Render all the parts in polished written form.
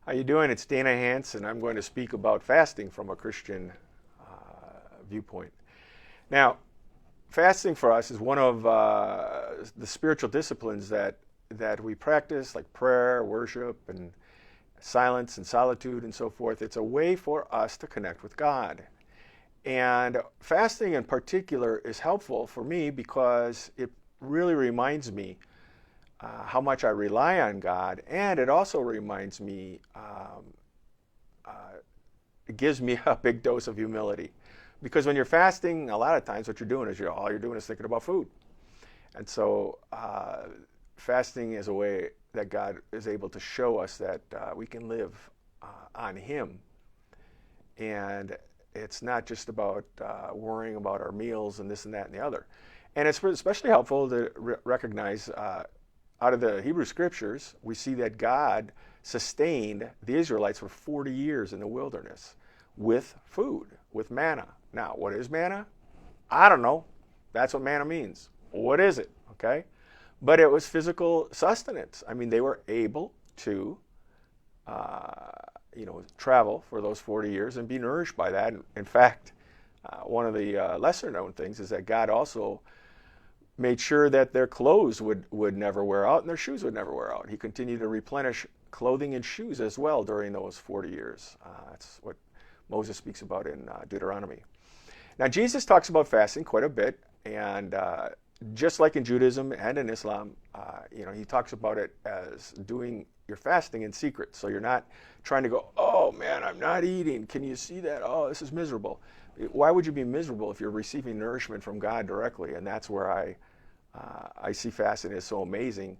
How you doing? It's Dana Hance, and I'm going to speak about fasting from a Christian viewpoint. Now, fasting for us is one of the spiritual disciplines that we practice, like prayer, worship, and silence and solitude and so forth. It's a way for us to connect with God. And fasting in particular is helpful for me because it really reminds me how much I rely on God, and it also reminds me, it gives me a big dose of humility. Because when you're fasting, a lot of times what you're doing is all you're doing is thinking about food. And so fasting is a way that God is able to show us that we can live on Him. And it's not just about worrying about our meals and this and that and the other. And it's especially helpful to recognize out of the Hebrew Scriptures, we see that God sustained the Israelites for 40 years in the wilderness with food, with manna. Now, what is manna? I don't know. That's what manna means. What is it? Okay? But it was physical sustenance. I mean, they were able to, travel for those 40 years and be nourished by that. In fact, one of the lesser known things is that God also made sure that their clothes would never wear out and their shoes would never wear out. He continued to replenish clothing and shoes as well during those 40 years. That's what Moses speaks about in Deuteronomy. Now, Jesus talks about fasting quite a bit, and just like in Judaism and in Islam, he talks about it as doing your fasting in secret. So you're not trying to go, oh man, I'm not eating. Can you see that? Oh, this is miserable. Why would you be miserable if you're receiving nourishment from God directly? And that's where I see fasting as so amazing,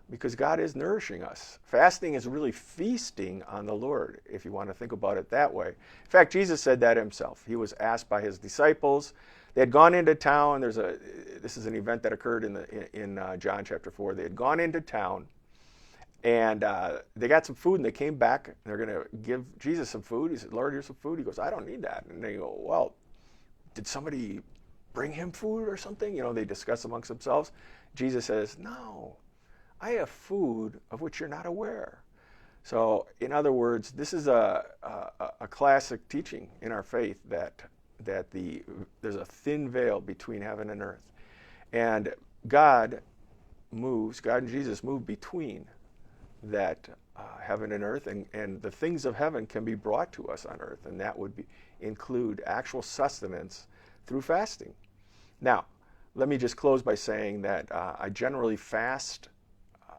because God is nourishing us. Fasting is really feasting on the Lord, if you want to think about it that way. In fact, Jesus said that himself. He was asked by his disciples. They had gone into town. This is an event that occurred in John chapter 4. They had gone into town, and they got some food, and they came back. And they're going to give Jesus some food. He said, Lord, here's some food. He goes, I don't need that. And they go, well, did somebody bring him food or something? They discuss amongst themselves. Jesus says, no, I have food of which you're not aware. So, in other words, this is a classic teaching in our faith that there's a thin veil between heaven and earth. And God and Jesus move between that heaven and earth, and the things of heaven can be brought to us on earth, and that would include actual sustenance through fasting. Now, let me just close by saying that I generally fast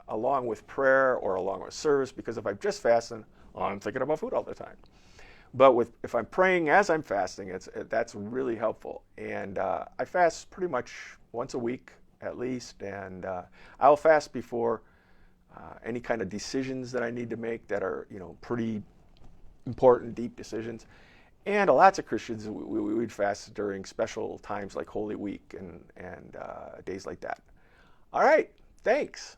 along with prayer or along with service, because if I'm just fasting, I'm thinking about food all the time. But if I'm praying as I'm fasting, that's really helpful. And I fast pretty much once a week at least, and I'll fast before any kind of decisions that I need to make that are pretty important, deep decisions. And lots of Christians, we'd fast during special times like Holy Week and days like that. All right, thanks.